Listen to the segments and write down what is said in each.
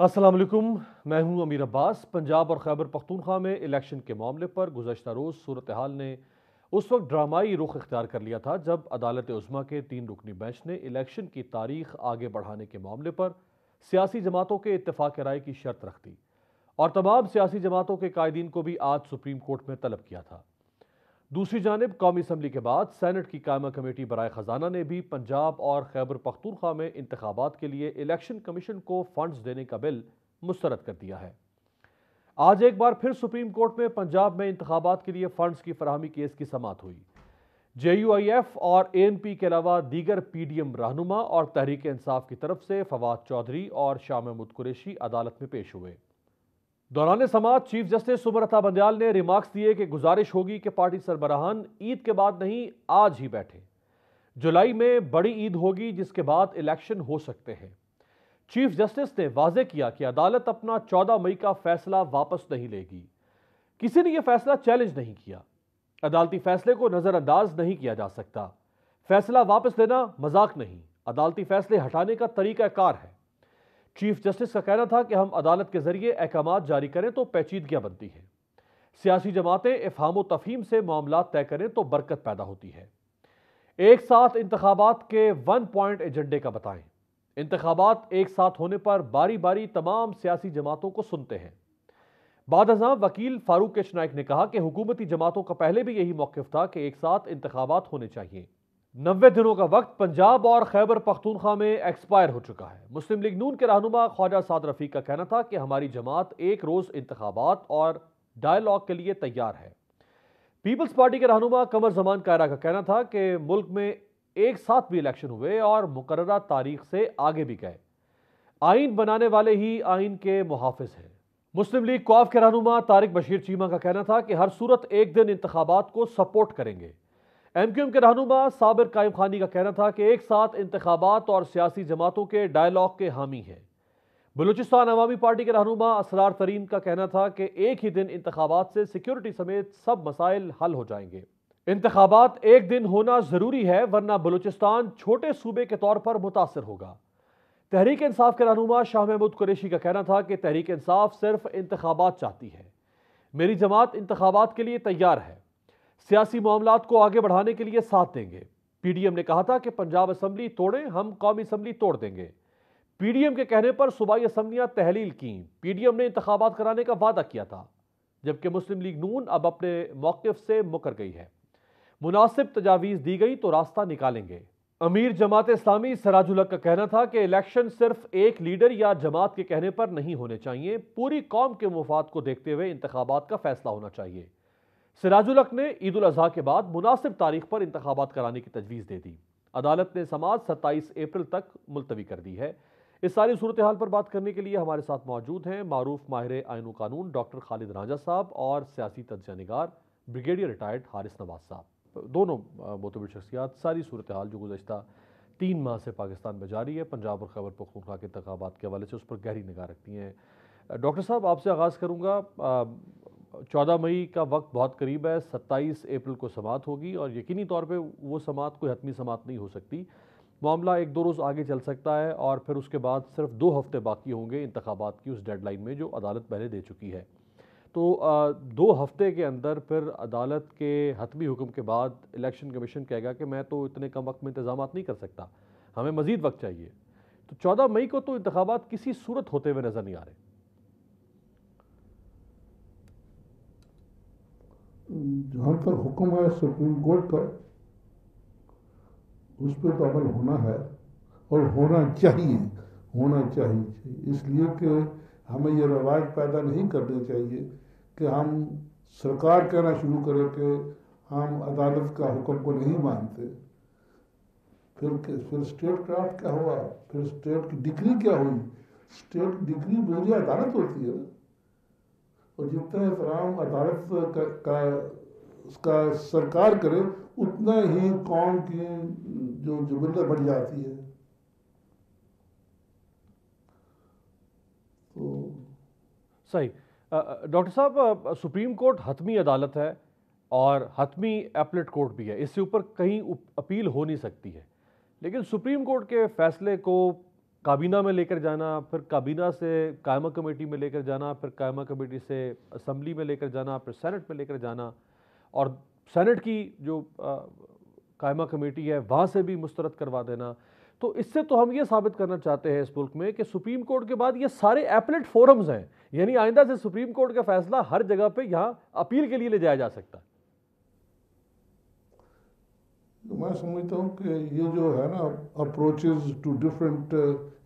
अस्सलाम वालेकुम। मैं हूं अमीर अब्बास। पंजाब और खैबर पख्तूनख्वा में इलेक्शन के मामले पर गुज़श्ता रोज़ सूरत हाल ने उस वक्त ड्रामाई रुख इख्तियार कर लिया था जब अदालत उज़्मा के 3 रुकनी बेंच ने इलेक्शन की तारीख आगे बढ़ाने के मामले पर सियासी जमातों के इत्तेफाक राय की शर्त रख दी और तमाम सियासी जमातों के कायदीन को भी आज सुप्रीम कोर्ट में तलब किया था। दूसरी जानिब कौमी असम्बली के बाद सैनेट की कायमा कमेटी बराए खजाना ने भी पंजाब और खैबर पख्तूनख्वा में इंतखाबात के लिए इलेक्शन कमीशन को फंड्स देने का बिल मुस्तरद कर दिया है। आज एक बार फिर सुप्रीम कोर्ट में पंजाब में इंतखाबात के लिए फंड्स की फराहमी केस की समाअत हुई। JUIF और ANP के अलावा दीगर PDM रहनुमा और तहरीक इंसाफ की तरफ से फवाद चौधरी और शाह महमूद कुरैशी अदालत में पेश हुए। दौरान समाअत चीफ जस्टिस उमर अता बंदयाल ने रिमार्क्स दिए कि गुजारिश होगी कि पार्टी सरबराहान ईद के बाद नहीं, आज ही बैठे। जुलाई में बड़ी ईद होगी जिसके बाद इलेक्शन हो सकते हैं। चीफ जस्टिस ने वाजे किया कि अदालत अपना 14 मई का फैसला वापस नहीं लेगी। किसी ने यह फैसला चैलेंज नहीं किया। अदालती फैसले को नजरअंदाज नहीं किया जा सकता। फैसला वापस लेना मजाक नहीं, अदालती फैसले हटाने का तरीकाकार है। चीफ जस्टिस का कहना था कि हम अदालत के जरिए अहकामात जारी करें तो पेचीदगियां बनती हैं। सियासी जमातें इफ़हाम तफहीम से मामला तय करें तो बरकत पैदा होती है। एक साथ इंतखाबात के 1 पॉइंट एजेंडे का बताएं। इंतखाबात एक साथ होने पर बारी बारी तमाम सियासी जमातों को सुनते हैं। बादअज़ां वकील फारूक एच नाइक ने कहा कि हुकूमती जमातों का पहले भी यही मौक़िफ़ था कि एक साथ इंतखाबात होने चाहिए। 90 दिनों का वक्त पंजाब और खैबर पख्तूनख्वा में एक्सपायर हो चुका है। मुस्लिम लीग नून के रहनुमा ख्वाजा साद रफीक का कहना था कि हमारी जमात एक रोज़ इंतखाबात और डायलॉग के लिए तैयार है। पीपल्स पार्टी के रहनुमा कमर जमान कायरा का कहना था कि मुल्क में एक साथ भी इलेक्शन हुए और मुकर्ररा तारीख से आगे भी गए। आइन बनाने वाले ही आइन के मुहाफिज हैं। मुस्लिम लीग क्वाफ के रहनुमा तारिक बशीर चीमा का कहना था कि हर सूरत एक दिन इंतखाबात को सपोर्ट करेंगे। MQM के रहनुमा साबिर कायम खानी का कहना था कि एक साथ इंतखाबात और सियासी जमातों के डायलॉग के हामी हैं। बलूचिस्तान अवामी पार्टी के रहनुमा असरार तरीन का कहना था कि एक ही दिन इंतखाबात से सिक्योरिटी समेत सब मसाइल हल हो जाएंगे। इंतखाबात एक दिन होना जरूरी है वरना बलूचिस्तान छोटे सूबे के तौर पर मुतासर होगा। तहरीक इंसाफ के रहनुमा शाह महमूद कुरैशी का कहना था कि तहरीक इंसाफ सिर्फ इंतखाबात चाहती है। मेरी जमात इंतखाबात के लिए तैयार है। सियासी मामलात को आगे बढ़ाने के लिए साथ देंगे। PDM ने कहा था कि पंजाब असम्बली तोड़ें, हम कौमी असम्बली तोड़ देंगे। PDM के कहने पर सूबाई असम्बलियां तहलील की। PDM ने इंतखाबात कराने का वादा किया था, जबकि मुस्लिम लीग नून अब अपने मौक़िफ़ से मुकर गई है। मुनासिब तजावीज़ दी गई तो रास्ता निकालेंगे। अमीर जमात इस्लामी सिराजुल हक का कहना था कि इलेक्शन सिर्फ एक लीडर या जमात के कहने पर नहीं होने चाहिए, पूरी कौम के मुफाद को देखते हुए इंतखाबात का फैसला होना चाहिए। सिराजुल हक ने ईद उल अज़हा के बाद मुनासिब तारीख पर इंतखाबात कराने की तजवीज़ दे दी। अदालत ने समाअत 27 अप्रैल तक मुलतवी कर दी है। इस सारी सूरत हाल पर बात करने के लिए हमारे साथ मौजूद हैं मारूफ माहिर आइन कानून डॉक्टर खालिद रांझा साहब और सियासी तज्ज़िया निगार ब्रिगेडियर रिटायर्ड हारिस नवाज साहब। दोनों मोतबर शख्सियात सारी सूरत हाल जो गुज़श्ता 3 माह से पाकिस्तान में जारी है पंजाब और खैबर पख्तूनख्वा के इंतखाबात के हवाले से उस पर गहरी निगाह रखती हैं। डॉक्टर साहब, आपसे आगाज़ करूँगा। 14 मई का वक्त बहुत करीब है, 27 अप्रैल को समाअत होगी और यकीनी तौर पे वो समाअत कोई हतमी समाअत नहीं हो सकती। मामला 1-2 रोज़ आगे चल सकता है और फिर उसके बाद सिर्फ 2 हफ्ते बाकी होंगे इंतखाबात की उस डेडलाइन में जो अदालत पहले दे चुकी है। तो 2 हफ्ते के अंदर फिर अदालत के हतमी हुक्म के बाद इलेक्शन कमीशन कहेगा कि मैं तो इतने कम वक्त में इंतजाम नहीं कर सकता, हमें मज़ीद वक्त चाहिए। तो 14 मई को तो इंतखाबात किसी सूरत होते हुए नज़र नहीं आ रहे। जहाँ तक हुक्म है सुप्रीम कोर्ट का, उस पर तो अमल होना है और होना चाहिए, होना चाहिए। इसलिए कि हमें ये रवाज पैदा नहीं करने चाहिए कि हम सरकार कहना शुरू करें कि हम अदालत का हुक्म को नहीं मानते। फिर स्टेट क्राफ्ट क्या हुआ, फिर स्टेट की डिग्री क्या हुई। स्टेट की डिग्री मुझे अदालत होती है ना, और जितना एहतराम अदालत का उसका सरकार करे उतना ही कौम की जो जुबिल्ला बढ़ जाती है। तो सही। डॉक्टर साहब, सुप्रीम कोर्ट हतमी अदालत है और हतमी एपलेट कोर्ट भी है, इससे ऊपर कहीं अपील हो नहीं सकती है। लेकिन सुप्रीम कोर्ट के फैसले को काबीना में लेकर जाना, फिर काबीना से कायमा कमेटी में लेकर जाना, फिर कायमा कमेटी से असम्बली में लेकर जाना, फिर सेनेट में लेकर जाना, और सेनेट की जो कायमा कमेटी है वहाँ से भी मुस्तरद करवा देना। तो इससे तो हम ये साबित करना चाहते हैं इस मुल्क में कि सुप्रीम कोर्ट के बाद ये सारे एपलेट फोरम्स हैं, यानी आइंदा से सुप्रीम कोर्ट का फैसला हर जगह पे यहाँ अपील के लिए ले जाया जा सकता है। तो मैं समझता हूँ कि ये जो है ना अप्रोचेस टू डिफरेंट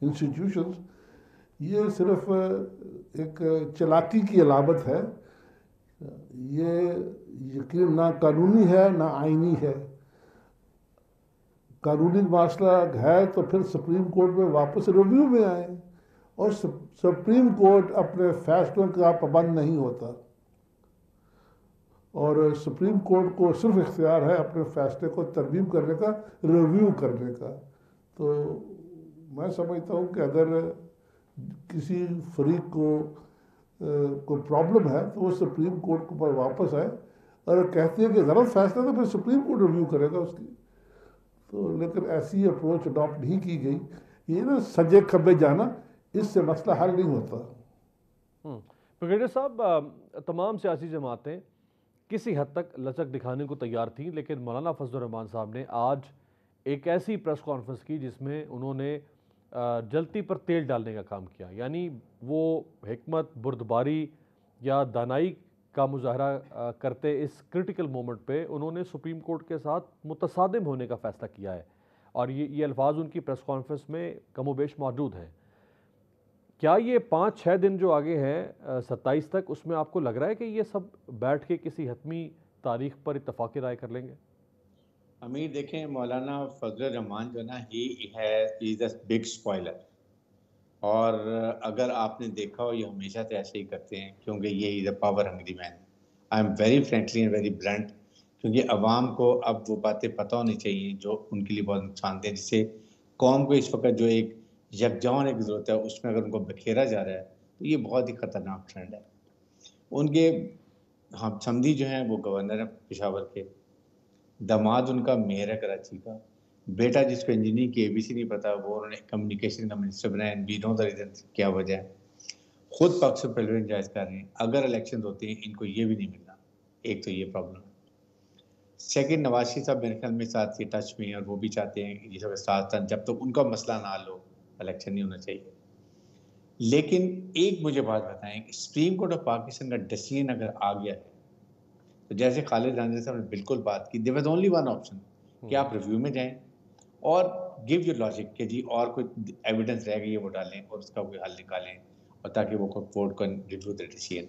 इंस्टीट्यूशंस, ये सिर्फ एक चालाकी की अलामत है। ये यकीन ना कानूनी है ना आईनी है। कानूनी मसला है तो फिर सुप्रीम कोर्ट में वापस रिव्यू में आए, और सुप्रीम कोर्ट अपने फैसलों का पाबंद नहीं होता, और सुप्रीम कोर्ट को सिर्फ इख्तियार है अपने फैसले को तरमीम करने का, रिव्यू करने का। तो मैं समझता हूँ कि अगर किसी फरीक को प्रॉब्लम है तो वो सुप्रीम कोर्ट पर वापस आए, और कहती है कि गलत फैसला तो फिर सुप्रीम कोर्ट रिव्यू करेगा उसकी। तो लेकिन ऐसी अप्रोच अडॉप्ट नहीं की गई। ये ना सजे खब्बे जाना, इससे मसला हल नहीं होता। ब्रिगेडियर साहब, तमाम सियासी जमातें किसी हद तक लचक दिखाने को तैयार थीं, लेकिन मौलाना फजल रहमान साहब ने आज एक ऐसी प्रेस कॉन्फ्रेंस की जिसमें उन्होंने जलती पर तेल डालने का काम किया। यानी वो हिकमत, बुर्दबारी या दानाई का मुजाहरा करते इस क्रिटिकल मोमेंट पे उन्होंने सुप्रीम कोर्ट के साथ मुतसादिम होने का फ़ैसला किया है, और ये अल्फाज उनकी प्रेस कॉन्फ्रेंस में कमोबेश मौजूद हैं। क्या ये 5-6 दिन जो आगे हैं 27 तक, उसमें आपको लग रहा है कि ये सब बैठ के किसी हतमी तारीख पर इत्तफाक़ी राय कर लेंगे? अमीर, देखें, मौलाना फजल रहमान जो ना, ही है इज़ अ बिग स्पॉइलर। और अगर आपने देखा हो, ये हमेशा से ऐसे ही करते हैं, क्योंकि ये is a power hungry man. I am very frankly and very blunt, क्योंकि अवाम को अब वो बातें पता होनी चाहिए जो उनके लिए बहुत नुकसानदेह, जिससे कौम को इस वक्त जो एक यकजा होने की ज़रूरत है, उसमें अगर उनको बखेरा जा रहा है तो ये बहुत ही ख़तरनाक ट्रेंड है। उनके हम समधी जो हैं वो गवर्नर हैं पेशावर के, दामाद उनका मेयर है कराची का, बेटा जिसको इंजीनियरिंग की एबीसी नहीं पता वो उन्होंने कम्युनिकेशन का मिनिस्टर बनाया। And we know the reason क्या वजह है। खुद पक्ष से प्रेसिडेंट जायज कर रहे हैं। अगर इलेक्शन होते हैं इनको ये भी नहीं मिलना। एक तो ये प्रॉब्लम है। सेकंड, नवाज शरीफ साहब मेरे ख्याल में साथ के टच में हैं, और वो भी चाहते हैं कि ये साथ जब तक उनका मसला ना हल हो इलेक्शन नहीं होना चाहिए। लेकिन एक मुझे बात बताएं कि सुप्रीम कोर्ट ऑफ पाकिस्तान का डिसीजन अगर आ गया है, तो जैसे खालिद रांझा साहब ने बिल्कुल बात की, there was only one option कि आप रिव्यू में जाएं और गिव योर लॉजिक कि जी और कोई एविडेंस रह गई है वो डालें और उसका कोई हल निकालें, और ताकि वो कोर्ट को रिव्यू द डिसीजन,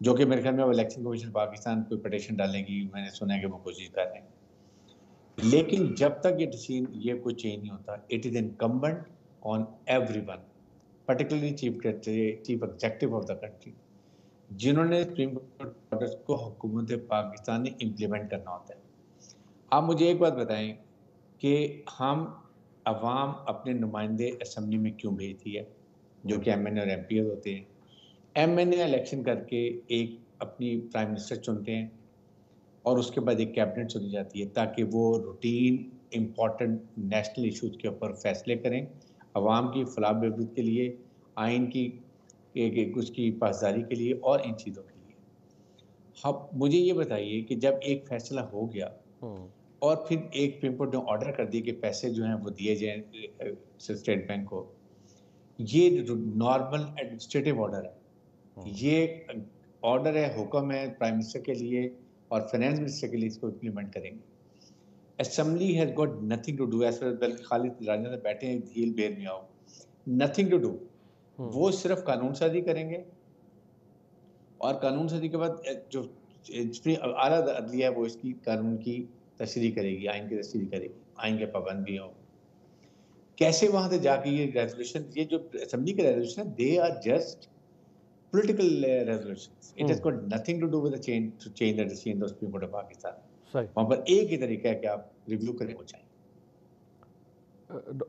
जो कि मेरे ख्याल में इलेक्शन कमीशन पाकिस्तान कोई पटिशन डालेगी, मैंने सुना है कि वो कोशिश कर रहे हैं। लेकिन जब तक ये डिसीजन ये कोई चेंज नहीं होता, it is incumbent on everyone, particularly chief executive of the country, जिन्होंने सुप्रीम कोर्ट ऑर्डर्स को हुकूमत पाकिस्तान ने इम्प्लीमेंट करना होता है। आप मुझे एक बात बताएं कि हम अवाम अपने नुमाइंदे असम्बली में क्यों भेजती है, जो कि एमएनए और एमपी होते हैं। एमएनए इलेक्शन करके एक अपनी प्राइम मिनिस्टर चुनते हैं, और उसके बाद एक कैबिनेट चुनी जाती है ताकि वो रूटीन इम्पॉर्टेंट नेशनल इशूज़ के ऊपर फैसले करें, अवाम की फलाह बहबूद के लिए, आइन की उसकी पासदारी के लिए और इन चीज़ों के लिए। अब मुझे ये बताइए कि जब एक फैसला हो गया और फिर एक सुप्रीम कोर्ट ने ऑर्डर कर दिया कि पैसे जो हैं वो दिए जाएं स्टेट बैंक को, ये नॉर्मल एडमिनिस्ट्रेटिव ऑर्डर है, ये ऑर्डर है, हुक्म है प्राइम मिनिस्टर के लिए और फाइनेंस मिनिस्टर के लिए, इसको इम्प्लीमेंट करेंगे। Assembly has got nothing to do, as बल्कि खालिद रांझा से बैठे हैं झील बेर में आओ, नथिंग टू डू। वो सिर्फ कानून साजी करेंगे, और कानून साजी के बाद जो आला अदलिया है वो इसकी कानून की तशरीह करेगी, आइन की तशरीह करेगी, आइन के पाबंद भी हो। कैसे वहां से जाके ये रेजोल्यूशन, ये जो असेंबली के रेजोल्यूशन है, they are just political resolutions, it has got nothing to do with the change to change the decision of Supreme Court of Pakistan. वहां पर एक ही तरीका है कि आप रिव्यू करें, हो जाए।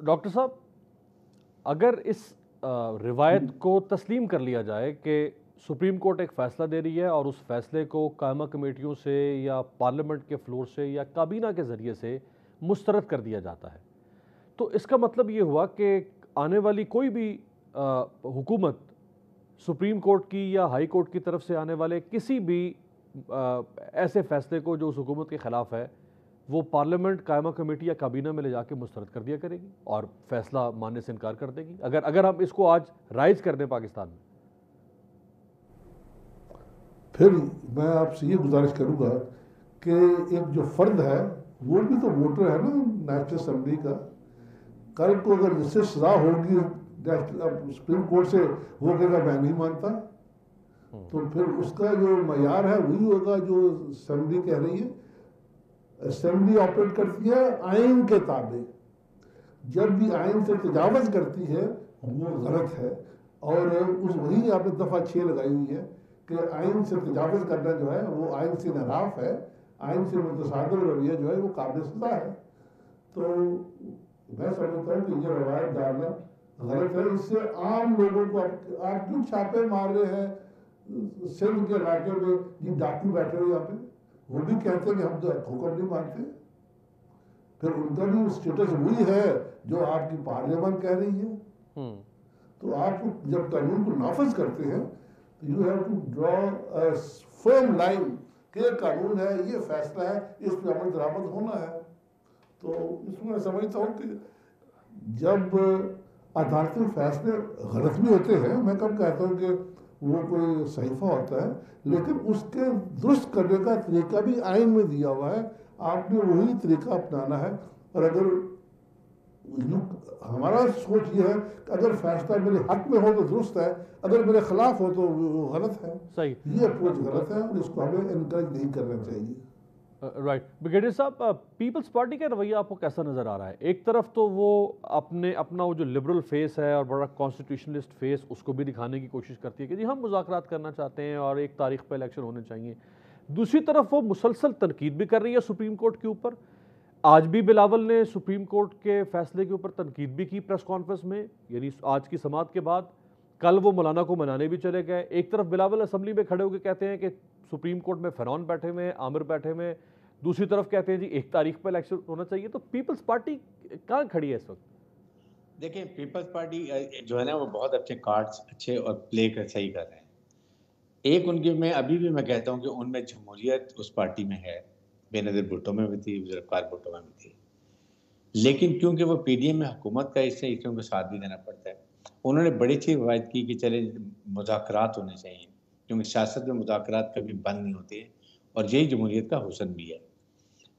डॉक्टर साहब, अगर इस रिवायत को तस्लीम कर लिया जाए कि सुप्रीम कोर्ट एक फ़ैसला दे रही है और उस फैसले को कायमा कमेटियों से या पार्लियामेंट के फ्लोर से या काबीना के ज़रिए से मुस्तरद कर दिया जाता है, तो इसका मतलब ये हुआ कि आने वाली कोई भी हुकूमत सुप्रीम कोर्ट की या हाई कोर्ट की तरफ से आने वाले किसी भी ऐसे फैसले को जो उस हुकूमत के ख़िलाफ़ है वो पार्लियामेंट कायमा कमेटी या काबीना में ले जाके मुस्तरद कर दिया करेगी और फैसला मानने से इनकार कर देगी, अगर हम इसको आज राइज कर दें पाकिस्तान में। फिर मैं आपसे ये गुजारिश करूँगा कि एक जो फ़र्द है वो भी तो वोटर है ना नेशनल असम्बली का। कल को अगर जिससे सजा होगी सुप्रीम कोर्ट से, वो कहेगा मैं नहीं मानता, तो फिर उसका जो मयार है वही होगा जो असेंबली कह रही है। असेंबली ऑपरेट करती है आइन के ताबे, जब भी आइन से तजावज़ करती है वो गलत है। और उस वही आपने दफ़ा 6 लगाई हुई है कि आइन से तजावज़ करना जो है वो आइन से इनहराफ है, आइन से मुतसादिल रवैया जो है वो काबिल सज़ा है। तो मैं समझता हूँ कि ये रवायत डालना गलत है। इससे आम लोगों को आप क्यों छापे मार रहे हैं सिंध के इलाके में, जी डाकू बैठे हुए यहाँ पे, वो भी कहते हैं कि हम तो हुक्म नहीं मानते। फिर उनका भी स्टेटस वही है जो आपकी पार्लियामेंट कह रही है। तो आप जब कानून को नाफज करते हैं तो you have to draw a firm line कि ये कानून है, ये फैसला है, इस पर अमल दरामद होना है। तो इसमें मैं समझता हूँ कि जब अदालती फैसले गलत भी होते हैं, मैं कब कहता हूँ कि वो कोई सहीफा होता है, लेकिन उसके दुरुस्त करने का तरीका भी आइन में दिया हुआ है, आपने वही तरीका अपनाना है। और अगर हमारा सोच ये है कि अगर फैसला मेरे हक में हो तो दुरुस्त है, अगर मेरे खिलाफ हो तो वो गलत है। सही, ये अप्रोच गलत है और इसको हमें इनकरेज नहीं करना चाहिए। राइट। ब्रिगेडियर साहब, पीपल्स पार्टी का रवैया आपको कैसा नज़र आ रहा है? एक तरफ तो वो अपना वो जो लिबरल फेस है और बड़ा कॉन्स्टिट्यूशनलिस्ट फेस, उसको भी दिखाने की कोशिश करती है कि जी हम मुज़ाकरात करना चाहते हैं और एक तारीख पर इलेक्शन होने चाहिए। दूसरी तरफ वो मुसलसल तनकीद भी कर रही है सुप्रीम कोर्ट के ऊपर। आज भी बिलावल ने सुप्रीम कोर्ट के फैसले के ऊपर तनकीद भी की प्रेस कॉन्फ्रेंस में, यानी आज की समाअत के बाद। कल वो मौलाना को मनाने भी चले गए। एक तरफ बिलावल असम्बली में खड़े होकर कहते हैं कि सुप्रीम कोर्ट में फ़िरौन बैठे हुए हैं, आमिर बैठे हुए हैं, दूसरी तरफ कहते हैं जी 1 तारीख पर इलेक्शन होना चाहिए। तो पीपल्स पार्टी कहाँ खड़ी है इस वक्त? देखिए, पीपल्स पार्टी जो है ना वो बहुत अच्छे कार्ड्स अच्छे और प्ले कर सही कर रहे हैं। एक उनकी, मैं अभी भी मैं कहता हूँ कि उनमें जमहूरियत उस पार्टी में है, बेनज़ीर भुट्टो में भी थी, ज़ुल्फ़िकार भुट्टो में भी थी, लेकिन क्योंकि वो पीडीएम में हुकूमत का हिस्सा है, इसलिए उनको साथ भी देना पड़ता है। उन्होंने बड़ी अच्छी रवायत की कि चले मुज़ाकरात होने चाहिए, क्योंकि सियासत में मुज़ाकरात कभी बंद नहीं होते हैं और यही जमहूरियत का हुस्न भी है।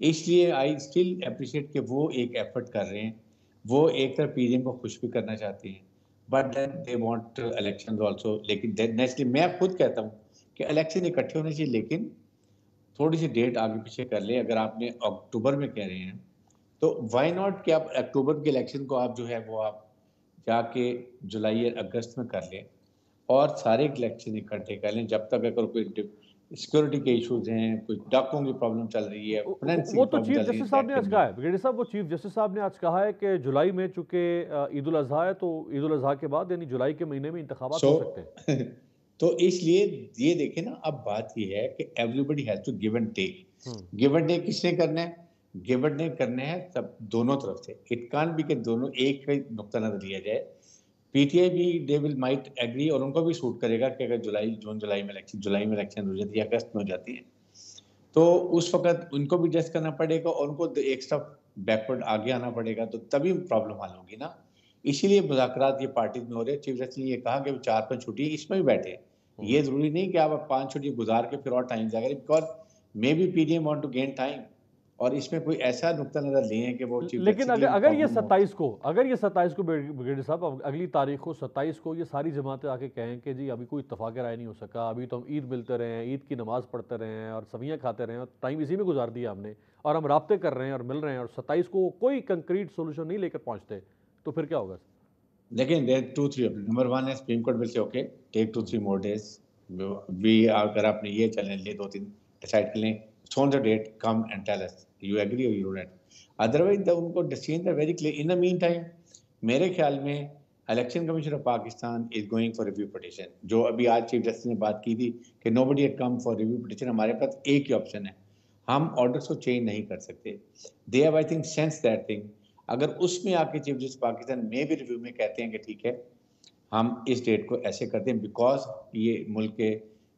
इसलिए आई स्टिल एप्रिशिएट कि वो एक एफर्ट कर रहे हैं। वो एक तरफ पीडीएम को खुश भी करना चाहते हैं, but then they want elections also. लेकिन नेक्स्टली मैं खुद कहता हूँ कि इलेक्शन इकट्ठे होने चाहिए, लेकिन थोड़ी सी डेट आगे पीछे कर ले। अगर आपने अक्टूबर में कह रहे हैं तो व्हाई नॉट कि आप अक्टूबर के इलेक्शन को आप जो है वो आप जाके जुलाई या अगस्त में कर लें और सारे इलेक्शन इकट्ठे कर लें। जब तक अगर कोई सिक्योरिटी के इश्यूज हैं, कोई डाकों की प्रॉब्लम चल रही है, वो तो चीफ जस्टिस साहब ने आज कहा है, ब्रिगेडियर साहब, वो चीफ जस्टिस साहब ने आज कहा है कि जुलाई में चूंकि ईद उल अजहा है तो ईद उल अजहा के बाद यानी जुलाई के महीने में इंतखाबात हो सकते हैं। तो इसलिए ये देखें ना, अब बात ये है कि everybody has to give and take. Give and take किसने करना है? गिव एंड टेक करने हैं सब दोनों तरफ से। इट कांट बी के दोनों एक ही नुक्ता नजर लिया जाए। पीटीआई भी दे विल माइट एग्री और उनको भी सूट करेगा कि अगर जुलाई में इलेक्शन हो जाती है, अगस्त में हो जाती है, तो उस वक्त उनको भी एडजस्ट करना पड़ेगा और उनको एक स्टेप बैकवर्ड आगे आना पड़ेगा, तो तभी प्रॉब्लम हल होगी ना। इसीलिए मुज़ाकरात ये पार्टीज में हो रहे हैं। चीफ जस्टिस ने ये कहा कि 4-5 छुट्टी इसमें भी बैठे। ये जरूरी नहीं कि आप 5 छुट्टी गुजार के फिर और टाइम जाएगा, because maybe PDM want to gain time और इसमें कोई ऐसा नुक्ता नजर नहीं है कि वो चीफ। लेकिन अगर ये 27 को ब्रिगेडियर साहब, अगली तारीख को 27 को ये सारी जमातें आके कहें कि जी अभी कोई इत्तफाक राय नहीं हो सका, अभी तो हम ईद मिलते रहे हैं, ईद की नमाज पढ़ते रहे हैं और सवियाँ खाते रहे हैं और टाइम इसी में गुजार दिया हमने और हम राब्ते कर रहे हैं और मिल रहे हैं और 27 को कोई कंक्रीट सोल्यूशन नहीं लेकर पहुँचते, तो फिर क्या होगा? लेकिन देयर 2-3 नंबर 1 है Supreme Court will say okay take 2-3 more days. We अगर आपने ये चैलेंज लिए 2-3 डिसाइड कर लें, on the date come and tell us you agree और यू डोंट। अदरवाइज उनको decision very clear. In the meantime मेरे ख्याल में election commission of Pakistan is going for review petition. जो अभी आज चीफ जस्टिस ने बात की थी कि nobody had come for review petition, हमारे पास एक ही ऑप्शन है, हम ऑर्डर्स को चेंज नहीं कर सकते। They have I think sense that thing. अगर उसमें आके चीफ जस्टिस पाकिस्तान में भी रिव्यू में कहते हैं कि ठीक है हम इस डेट को ऐसे करते हैं बिकॉज ये मुल्क के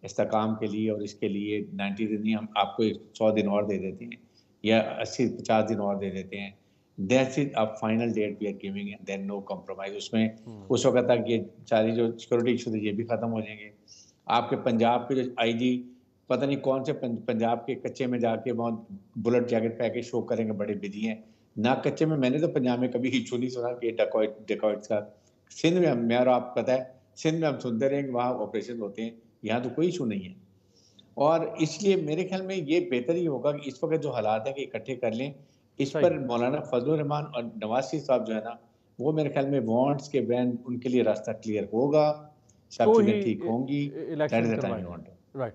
इस्तेकाम के लिए और इसके लिए 90 दिन नहीं, हम आपको 100 दिन और दे देते हैं या 80-50 दिन और दे देते हैं, that's it a final date we are giving and then no compromise. उसमें उस वक्त तक ये सारी जो सिक्योरिटी इशू थे ये भी खत्म हो जाएंगे। आपके पंजाब के जो आईजी पता नहीं कौन से पंजाब के कच्चे में जाके बहुत बुलेट जैकेट पहन के शो करेंगे, बड़े बिजी हैं ना। कच्चे में मैंने तो पंजाब में कभी इशू नहीं सुना कि डेकॉइट्स का। सिंध में मैं और आप पता है सिंध में हम सुनते रहे कि वहाँ ऑपरेशन होते हैं, यहाँ तो कोई इशू नहीं है। और इसलिए मेरे ख्याल में ये बेहतर ही होगा कि इस वक्त जो हालात है कि इकट्ठे कर लें। इस पर मौलाना फजलुर रहमान और नवाज शरीफ साहब जो है ना, वो मेरे ख्याल में वांट्स के ब्रांड उनके लिए रास्ता क्लियर होगा, सब चीजें ठीक होंगी। राइट।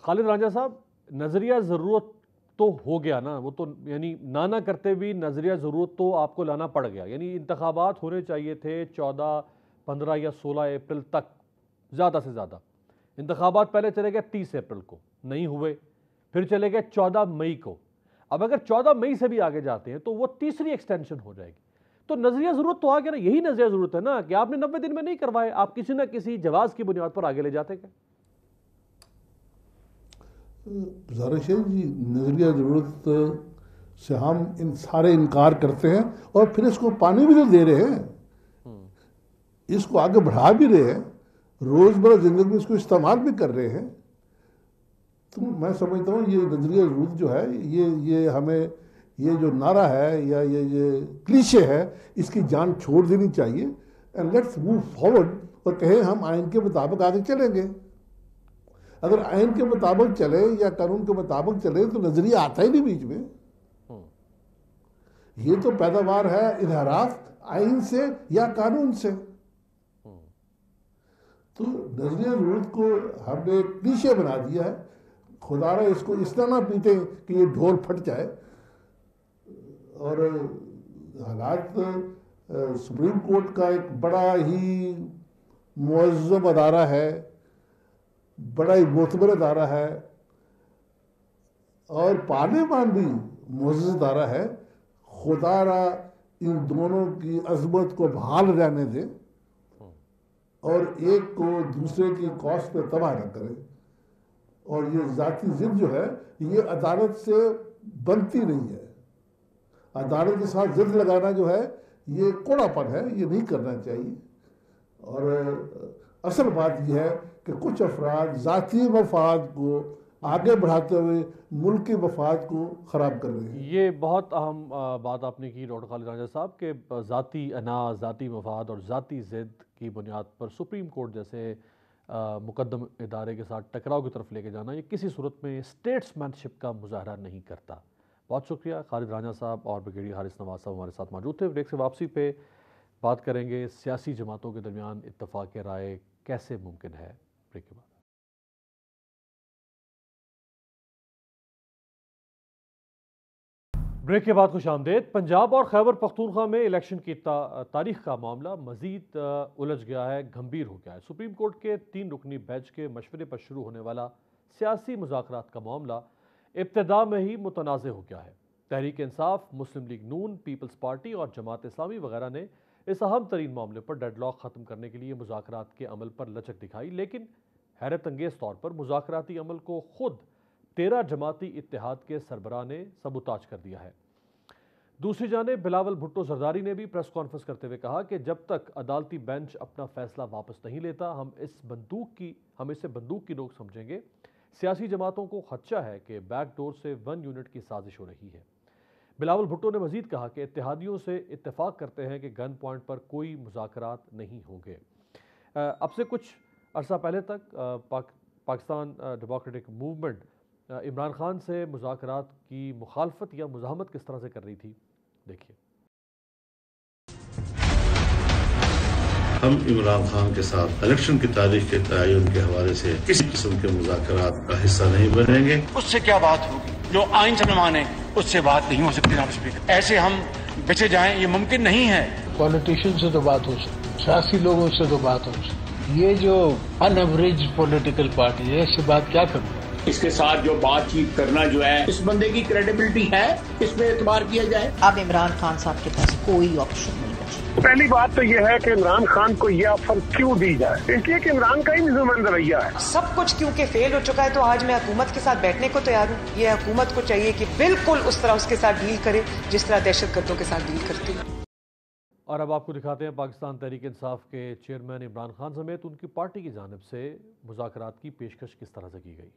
खालिद रांझा साहब, नजरिया जरूरत तो हो गया ना, वो तो यानी ना करते भी नजरिया जरूरत तो आपको लाना पड़ गया। यानी इंतखाबात होने चाहिए थे 14, 15 या 16 अप्रैल तक, ज़्यादा से ज़्यादा। इंतखाबात पहले चले गए 30 अप्रैल को, नहीं हुए, फिर चले गए 14 मई को। अब अगर 14 मई से भी आगे जाते हैं तो वो तीसरी एक्सटेंशन हो जाएगी। तो नजरिया जरूरत तो आ गया ना, यही नजरिया जरूरत है ना कि आपने 90 दिन में नहीं करवाए, आप किसी ना किसी जवाब की बुनियाद पर आगे ले जाते क्या? ज़ाहिर जी, नजरिया ज़रूरत से हम इन सारे इनकार करते हैं और फिर इसको पानी भी तो दे रहे हैं, इसको आगे बढ़ा भी रहे हैं, रोज़मर्रा ज़िंदगी में इसको इस्तेमाल भी कर रहे हैं। तो मैं समझता हूँ ये नजरिया ज़रूरत जो है, ये हमें ये जो नारा है या ये क्लीशे है, इसकी जान छोड़ देनी चाहिए एंड लेट्स मूव फॉरवर्ड और कहें हम आइन के मुताबिक आगे चलेंगे। अगर आइन के मुताबिक चले या कानून के मुताबिक चले तो नजरिया आता ही नहीं बीच में। ये तो पैदावार है इन्हराफ आइन से या कानून से। तो नजरिया जरूरत को हमने क्लीशे बना दिया है। खुदारा इसको इस तरह ना पीटे कि ये ढोल फट जाए। और हालात सुप्रीम कोर्ट का एक बड़ा ही मुअज़्ज़म अदारा है, बड़ा ही मोतबर अदारा है और पार्लियामान भी मुअज़्ज़ज़ अदारा है। खुदारा इन दोनों की अज़मत को बहाल रहने दे और एक को दूसरे की कॉस्ट पे तबाह न करे। और ये ज़ाती ज़िद जो है ये अदालत से बनती नहीं है। अदालत के साथ ज़िद लगाना जो है ये कोड़ापन है, ये नहीं करना चाहिए। और असल बात यह है कि कुछ अफराद ज़ाती मफाद को आगे बढ़ाते हुए मुल्क के मफाद को ख़राब कर रहे हैं। ये बहुत अहम बात आपने की डॉक्टर खालिद रांझा साहब के ज़ाती अना, ज़ाती मफाद और ज़ाती ज़िद की बुनियाद पर सुप्रीम कोर्ट जैसे मुकद्दम इदारे के साथ टकराव की तरफ लेके जाना ये किसी सूरत में स्टेट्समैनशिप का मुजाहरा नहीं करता। बहुत शुक्रिया खालिद रांझा साहब और ब्रिगेडियर हारिस नवाज साहब हमारे साथ मौजूद थे। ब्रेक से वापसी पे बात करेंगे सियासी जमातों के दरमियान इत्तफाक़ राय कैसे मुमकिन है। ब्रेक के बाद खुशामदेद। पंजाब और खैबर पख्तूनख्वा में इलेक्शन की तारीख का मामला मजीद उलझ गया है, गंभीर हो गया है। सुप्रीम कोर्ट के 3 रुकनी बेंच के मशवरे पर शुरू होने वाला सियासी मुज़ाकरात का मामला इब्तिदा में ही मुतनाज़ हो गया है। तहरीक इंसाफ, मुस्लिम लीग नून, पीपल्स पार्टी और जमात इस्लामी वगैरह ने इस अहम तरीन मामले पर डेडलॉक ख़त्म करने के लिए मुज़ाकरात के अमल पर लचक दिखाई, लेकिन हैरत अंगेज़ तौर पर मुज़ाकराती अमल को खुद 13 जमाती इत्तेहाद के सरबराह ने सबूताज कर दिया है। दूसरी जानिब बिलावल भुट्टो जरदारी ने भी प्रेस कॉन्फ्रेंस करते हुए कहा कि जब तक अदालती बेंच अपना फैसला वापस नहीं लेता हम इसे बंदूक की नोक समझेंगे। सियासी जमातों को खदशा है कि बैकडोर से 1 यूनिट की साजिश हो रही है। बिलावल भुट्टो ने मजीद कहा कि इत्तेहादियों से इत्तेफाक करते हैं कि गन पॉइंट पर कोई मुज़ाकरात नहीं होंगे। अब से कुछ अरसा पहले तक पाकिस्तान डेमोक्रेटिक मूवमेंट इमरान खान से मुज़ाकरात की मुखालफत या मुज़ाहमत किस तरह से कर रही थी, देखिए। हम इमरान खान के साथ इलेक्शन की तारीख के तयन के हवाले से किसी किस्म के मुज़ाकरात का हिस्सा नहीं बनेंगे। उससे क्या बात होगी जो आइन से न माने, उससे बात नहीं हो सकती। जनाब स्पीकर, ऐसे हम बचे जाएं ये मुमकिन नहीं है। पॉलिटिशियन से तो बात हो सकती, सियासी लोगों से तो बात हो सकती, ये जो अनएवरेज पॉलिटिकल पार्टी है इससे बात क्या करूँ। इसके साथ जो बातचीत करना जो है, इस बंदे की क्रेडिबिलिटी है, इस पे एतबार किया जाए। अब इमरान खान साहब के पास कोई ऑप्शन नहीं बची। पहली बात तो यह है कि इमरान खान को यह ऑफर क्यों दी जाए, इसलिए कि इमरान का ही निज़ामंद रवैया है। सब कुछ क्योंकि फेल हो चुका है, तो आज मैं हुकूमत के साथ बैठने को तैयार हूँ। ये हुकूमत को चाहिए कि बिल्कुल उस तरह उसके साथ डील करे जिस तरह दहशतगर्दों के साथ डील करती है। और अब आपको दिखाते हैं पाकिस्तान तहरीक इंसाफ के चेयरमैन इमरान खान समेत उनकी पार्टी की जानिब से मुज़ाकरात की पेशकश किस तरह से की गई।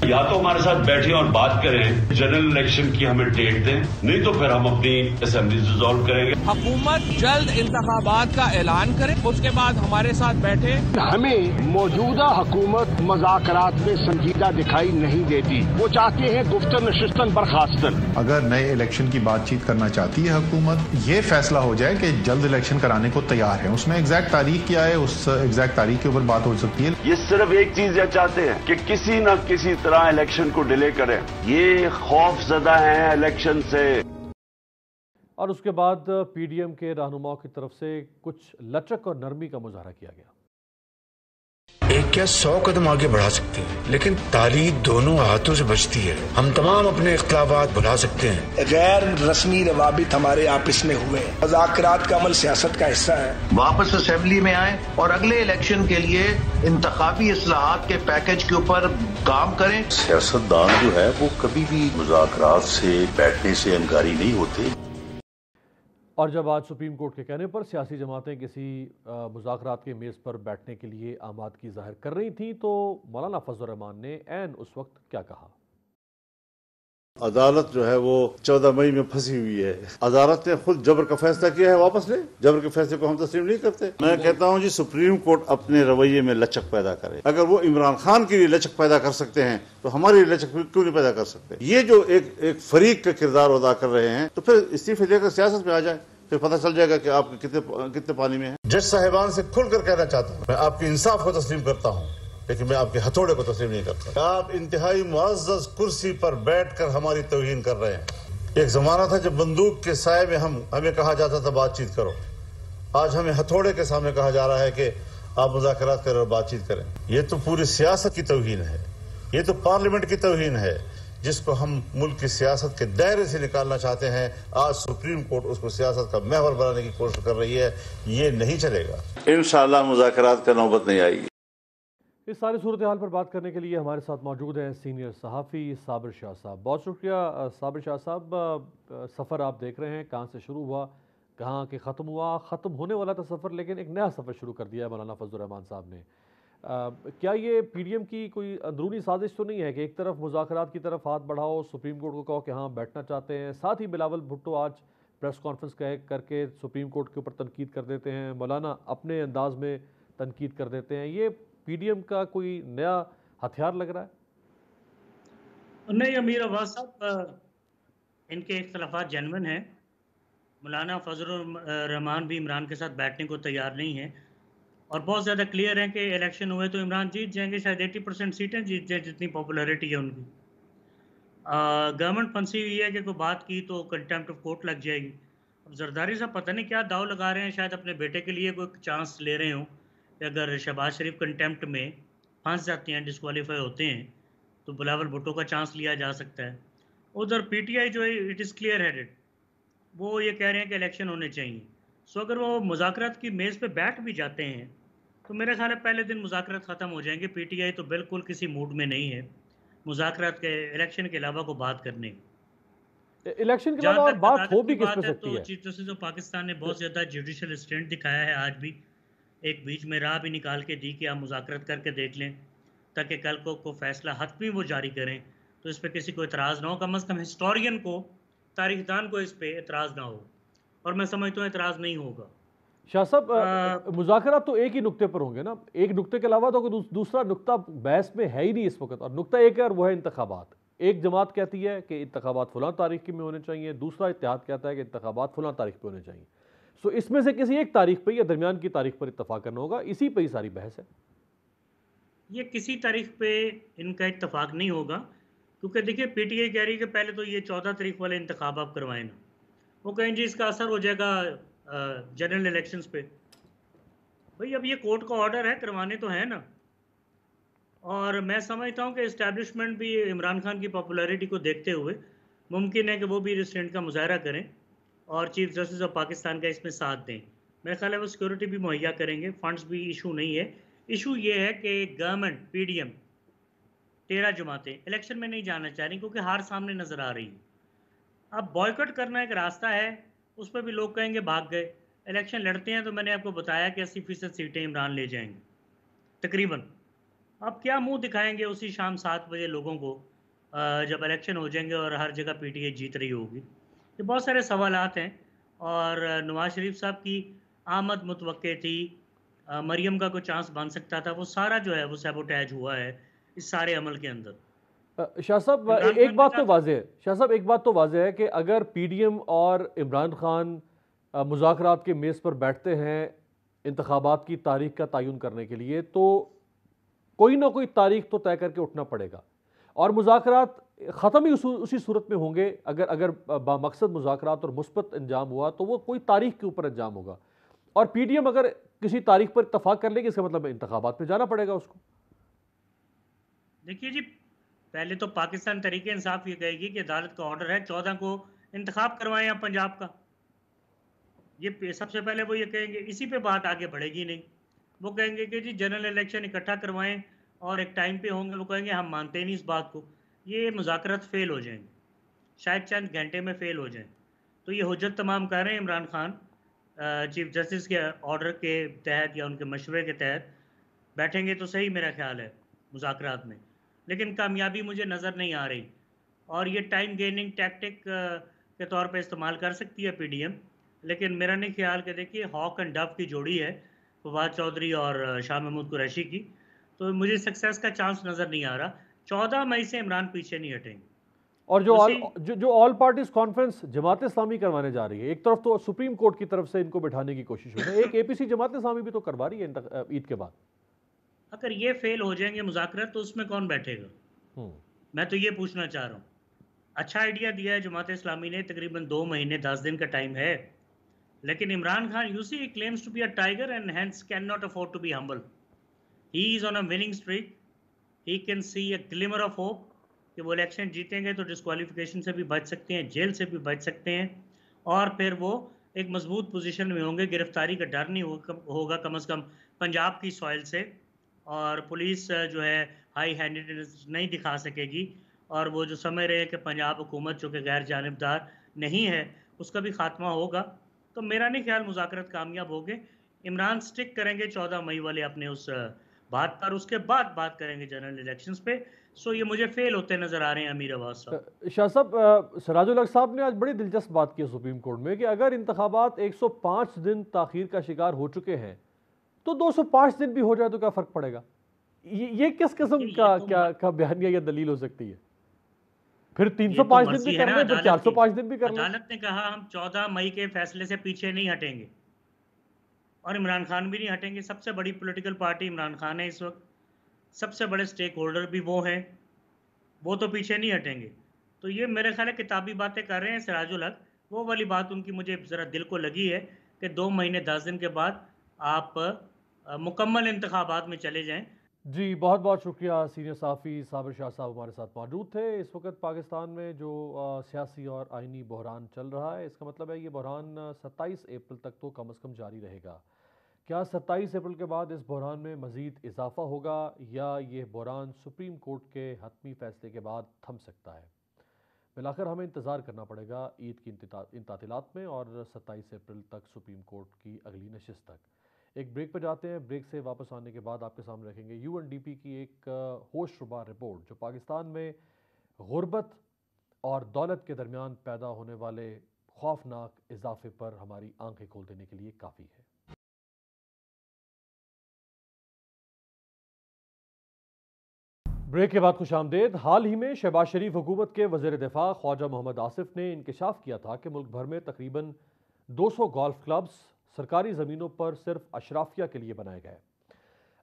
या तो हमारे साथ बैठे और बात करें, जनरल इलेक्शन की हमें डेट दें, नहीं तो फिर हम अपनी असेंबली डिसॉल्व करेंगे। हुकूमत जल्द इंतखाबात का ऐलान करे, उसके बाद हमारे साथ बैठे। हमें मौजूदा हुकूमत मुज़ाकरात में संजीदा दिखाई नहीं देती। वो चाहते हैं गुफ्तन नशिस्तन बर्खास्तन। अगर नए इलेक्शन की बातचीत करना चाहती है हुकूमत, ये फैसला हो जाए कि जल्द इलेक्शन कराने को तैयार है, उसमें एग्जैक्ट तारीख क्या है, उस एग्जैक्ट तारीख के ऊपर बात हो सकती है। ये सिर्फ एक चीज ये चाहते हैं कि किसी न किसी तरह इलेक्शन को डिले करें। ये खौफ ज़दा है इलेक्शन से। और उसके बाद पीडीएम के रहनुमाओं की तरफ से कुछ लचक और नरमी का मुजाहरा किया गया। एक क्या 100 कदम आगे बढ़ा सकते हैं, लेकिन ताली दोनों हाथों से बचती है। हम तमाम अपने इख्तिलाफात भुला सकते हैं। गैर रस्मी रवाबित हमारे आपस में हुए, मुज़ाकरात का अमल सियासत का हिस्सा है। वापस असेंबली में आए और अगले इलेक्शन के लिए इंतखाबी इस्लाहात के पैकेज के ऊपर काम करें। सियासतदान जो है वो कभी भी मुज़ाकरात से बैठने से इनकारी नहीं होते। और जब आज सुप्रीम कोर्ट के कहने पर सियासी जमातें किसी मुज़ाकरात के मेज़ पर बैठने के लिए आमादगी जाहिर कर रही थीं, तो मौलाना फजल रहमान ने ऐन उस वक्त क्या कहा। अदालत जो है वो 14 मई में फंसी हुई है। अदालत ने खुद जबर का फैसला किया है, वापस ले। जबर के फैसले को हम तस्लीम नहीं करते। मैं कहता हूँ जी, सुप्रीम कोर्ट अपने रवैये में लचक पैदा करे। अगर वो इमरान खान के लिए लचक पैदा कर सकते हैं तो हमारे लिए लचक क्यों नहीं पैदा कर सकते। ये जो एक फरीक का किरदार अदा कर रहे हैं, तो फिर इस्तीफे देकर सियासत में आ जाए, फिर पता चल जाएगा कि आप कितने पानी में हैं। जज साहिबान से खुलकर कहना चाहता हूँ, मैं आपके इंसाफ को तस्लीम करता हूँ, लेकिन मैं आपके हथौड़े को तस्लीम नहीं करता। आप इंतहाई मुअज़्ज़ज़ कुर्सी पर बैठकर हमारी तौहीन कर रहे हैं। एक जमाना था जब बंदूक के साए में हमें कहा जाता था बातचीत करो। आज हमें हथौड़े के सामने कहा जा रहा है कि आप मुज़ाकरात करें और बातचीत करें। ये तो पूरी सियासत की तौहीन है, ये तो पार्लियामेंट की तौहीन है, जिसको हम मुल्क की सियासत के दायरे से निकालना चाहते हैं। आज सुप्रीम कोर्ट उसको सियासत का महवर बनाने की कोशिश कर रही है। ये नहीं चलेगा। इंशाअल्लाह मुज़ाकरात का नौबत नहीं आएगी। इस सारी सूरत हाल पर बात करने के लिए हमारे साथ मौजूद हैं सीनियर सहाफ़ी साबिर शाह साहब। बहुत शुक्रिया साबिर शाह साहब। सफ़र आप देख रहे हैं, कहाँ से शुरू हुआ, कहाँ के ख़त्म हुआ। ख़त्म होने वाला था सफ़र, लेकिन एक नया सफ़र शुरू कर दिया है मौलाना फजल रहमान साहब ने। क्या ये पीडीएम की कोई अंदरूनी साजिश तो नहीं है कि एक तरफ मुज़ाकरात की तरफ हाथ बढ़ाओ, सुप्रीम कोर्ट को कहो कि हाँ बैठना चाहते हैं, साथ ही बिलावल भुट्टो आज प्रेस कॉन्फ्रेंस करके सुप्रीम कोर्ट के ऊपर तनकीद कर देते हैं, मौलाना अपने अंदाज में तनकीद कर देते हैं। ये पीडीएम का कोई नया हथियार लग रहा है? नहीं अमीर अब्बास साहब, इनके इख्तलाफात जेन्युइन हैं। मौलाना फजल रहमान भी इमरान के साथ बैठने को तैयार नहीं है और बहुत ज़्यादा क्लियर है कि इलेक्शन हुए तो इमरान जीत जाएंगे, शायद 80% सीटें जीत जाए जितनी पॉपुलैरिटी है उनकी। गवर्नमेंट फंसी हुई है कि कोई बात की तो कंटेम्प्ट ऑफ कोर्ट लग जाएगी। अब जरदारी साहब पता नहीं क्या दाव लगा रहे हैं, शायद अपने बेटे के लिए कोई चांस ले रहे हों कि अगर शहबाज शरीफ कंटेम्प्ट में फंस जाते हैं, डिस्क्वालीफाई होते हैं, तो बिलावल भुट्टो का चांस लिया जा सकता है। उधर पीटीआई जो है इट इज़ क्लियर हेडेड, वो ये कह रहे हैं कि इलेक्शन होने चाहिए। सो अगर वो मुज़ाकरात की मेज़ पे बैठ भी जाते हैं तो मेरे ख्याल है पहले दिन मुज़ाकरात ख़त्म हो जाएंगे। पीटीआई तो बिल्कुल किसी मूड में नहीं है मुज़ाकरात के इलेक्शन के अलावा को बात करने। इलेक्शन के अलावा बात हो भी किस पे सकती है? तो चीफ जस्टिस ऑफ पाकिस्तान ने बहुत ज़्यादा जुडिशल स्टैंड दिखाया है। आज भी एक बीच में राह भी निकाल के दी कि आप मुज़ाकरात करके देख लें ताकि कल को फैसला हतमी वो जारी करें, तो इस पर किसी को एतराज़ ना हो। कम अज़ कम हिस्टोरियन को, तारीखदान को इस पर एतराज़ ना हो, और मैं समझता हूँ एतराज़ नहीं होगा। शाह साहब, मुज़ाकरात तो एक ही नुक्ते पर होंगे ना, एक नुक्ते के अलावा तो कोई दूसरा नुक्ता बहस में है ही नहीं इस वक्त। और नुक्ता एक है और वो है इंतखाबात। एक जमात कहती है कि इंतखाबात फलां तारीख में होने चाहिए, दूसरा इत्तेहाद कहता है कि इंतखाबात फलां तारीख पे होने चाहिए। सो इसमें से किसी एक तारीख पर या दरमियान की तारीख पर इत्तफाक करना होगा, इसी पर ही सारी बहस है। ये किसी तारीख पे इनका इत्तफाक नहीं होगा, क्योंकि देखिए पीटीआई कह रही है कि पहले तो ये 14 तारीख वाले इंतखाब आप करवाएं ना। वो कहें जी इसका असर हो जाएगा जनरल इलेक्शंस पे। भाई अब ये कोर्ट का ऑर्डर है, करवाने तो है ना। और मैं समझता हूँ कि इस्टेब्लिशमेंट भी इमरान खान की पॉपुलैरिटी को देखते हुए मुमकिन है कि वो भी रिस्ट्रेंट का मुजाहरा करें और चीफ जस्टिस ऑफ पाकिस्तान का इसमें साथ दें। मेरा ख्याल है वो सिक्योरिटी भी मुहैया करेंगे, फंड्स भी इशू नहीं है। इशू ये है कि गवर्नमेंट PDM 13 जमातें इलेक्शन में नहीं जाना चाह रही क्योंकि हार सामने नज़र आ रही है। अब बॉयकॉट करना एक रास्ता है, उस पर भी लोग कहेंगे भाग गए। इलेक्शन लड़ते हैं तो मैंने आपको बताया कि 80% सीटें इमरान ले जाएंगे तकरीबन। अब क्या मुंह दिखाएंगे उसी शाम 7 बजे लोगों को जब इलेक्शन हो जाएंगे और हर जगह PTI जीत रही होगी। ये बहुत सारे सवालात हैं। और नवाज शरीफ साहब की आमद मुतवक्के थी, मरियम का कोई चांस बन सकता था, वो सारा जो है वो सैबोटैज हुआ है इस सारे अमल के अंदर। शाह साहब एक बात तो वाज़ेह है, शाह साहब एक बात तो वाज़ेह है कि अगर PDM और इमरान खान मुज़ाकरात के मेज़ पर बैठते हैं इंतखाबात की तारीख का तयन करने के लिए, तो कोई ना कोई तारीख तो तय करके उठना पड़ेगा और मुज़ाकरात ख़त्म ही उसी सूरत में होंगे। अगर बामकसद मुज़ाकरात और मुस्बत अंजाम हुआ तो वो कोई तारीख के ऊपर अंजाम होगा। और PDM अगर किसी तारीख पर इत्तफाक कर लेगी, इसका मतलब इंतखाबात में जाना पड़ेगा उसको। देखिए जी, पहले तो पाकिस्तान तरीके इंसाफ ये कहेगी कि अदालत का ऑर्डर है 14 को इंतखाब करवाएं आप पंजाब का। ये सबसे पहले वो ये कहेंगे, इसी पे बात आगे बढ़ेगी नहीं। वो कहेंगे कि जी जनरल इलेक्शन इकट्ठा करवाएं और एक टाइम पे होंगे, वो कहेंगे हम मानते नहीं इस बात को। ये मुज़ाकरात फेल हो जाएंगे, शायद चंद घंटे में फेल हो जाएं। तो ये हुज्जत तमाम कर रहे हैं इमरान खान चीफ जस्टिस के ऑर्डर के तहत या उनके मशवरे के तहत बैठेंगे तो सही मेरा ख्याल है मुज़ाकरात में, लेकिन कामयाबी मुझे नज़र नहीं आ रही। और ये टाइम गेनिंग टैक्टिक के तौर पे इस्तेमाल कर सकती है PDM, लेकिन मेरा नहीं ख्याल कि देखिए हॉक एंड डव की जोड़ी है फवाद चौधरी और शाह महमूद कुरैशी की, तो मुझे सक्सेस का चांस नज़र नहीं आ रहा। 14 मई से इमरान पीछे नहीं हटेंगे। और जो all parties conference Jamaat Islami करवाने जा रही है, एक तरफ तो सुप्रीम कोर्ट की तरफ से इनको बिठाने की कोशिश हो रही है, एक APC जमात इस्लामी भी तो करवा रही है ईद के बाद। अगर ये फेल हो जाएंगे मुज़ाकरात तो उसमें कौन बैठेगा? मैं तो ये पूछना चाह रहा हूँ। अच्छा आइडिया दिया है जमात इस्लामी ने, तकरीबन 2 महीने 10 दिन का टाइम है, लेकिन Imran Khan you see claims to be a tiger and hence can not afford to be humble. He is on a winning streak, he can see a glimmer of hope कि वो इलेक्शन जीतेंगे तो डिस्क्वालिफिकेशन से भी बच सकते हैं, जेल से भी बच सकते हैं, और फिर वो एक मजबूत पोजीशन में होंगे, गिरफ्तारी का डर नहीं होगा कम से कम पंजाब की सॉइल से, और पुलिस जो है हाई हैंडेडनेस नहीं दिखा सकेगी, और वो जो समझ रहे हैं कि पंजाब हुकूमत जो कि गैर जानिबदार नहीं है उसका भी खात्मा होगा। तो मेरा नहीं ख्याल मुज़ाकरात कामयाब होंगे। इमरान स्टिक करेंगे 14 मई वाले अपने उस बात पर, उसके बाद बात करेंगे जनरल इलेक्शंस पे। सो ये मुझे फेल होते नजर आ रहे हैं अमीर अब्बास साहब। शाह साहब, सिराजुल हक साहब ने आज बड़ी दिलचस्प बात की सुप्रीम कोर्ट में कि अगर इंतखाबात 105 दिन ताखीर का शिकार हो चुके हैं तो 205 दिन भी हो जाए तो क्या फर्क पड़ेगा? ये किस किस्म का बयानिया या दलील हो सकती है? फिर 305 दिन भी कर ले, फिर 405 दिन भी कर ले। अदालत ने कहा हम 14 मई के फैसले से पीछे नहीं हटेंगे, और इमरान खान भी नहीं हटेंगे। सबसे बड़ी पॉलिटिकल पार्टी इमरान खान है इस वक्त, सबसे बड़े स्टेक होल्डर भी वो हैं, वो तो पीछे नहीं हटेंगे। तो ये मेरे ख्याल है किताबी बातें कर रहे हैं सिराजुल हक। वो वाली बात उनकी मुझे ज़रा दिल को लगी है कि 2 महीने 10 दिन के बाद आप मुकम्मल इंतखाबात में चले जाएं। जी बहुत बहुत शुक्रिया। सीनियर सहाफ़ी साबिर शाह साहब हमारे साथ मौजूद थे। इस वक्त पाकिस्तान में जो सियासी और आइनी बहरान चल रहा है, इसका मतलब है ये बहरान 27 अप्रैल तक तो कम अज़ कम जारी रहेगा। क्या 27 अप्रैल के बाद इस बहरान में मज़ीद इजाफा होगा या ये बहरान सुप्रीम कोर्ट के हतमी फ़ैसले के बाद थम सकता है? बिलाखिर हमें इंतज़ार करना पड़ेगा ईद की इन तातीलात में और 27 अप्रैल तक सुप्रीम कोर्ट की अगली नशिस्त तक। एक ब्रेक पर जाते हैं। ब्रेक से वापस आने के बाद आपके सामने रखेंगे UNDP की एक होशरुबा रिपोर्ट जो पाकिस्तान में गुर्बत और दौलत के दरमियान पैदा होने वाले खौफनाक इजाफे पर हमारी आंखें खोल देने के लिए काफ़ी है। ब्रेक के बाद खुशामदेद। हाल ही में शहबाज शरीफ हुकूमत के वज़ीर दिफा ख्वाजा मोहम्मद आसिफ ने इंकशाफ किया था कि मुल्क भर में तकरीबन 200 गोल्फ क्लब्स सरकारी ज़मीनों पर सिर्फ अशराफिया के लिए बनाए गए।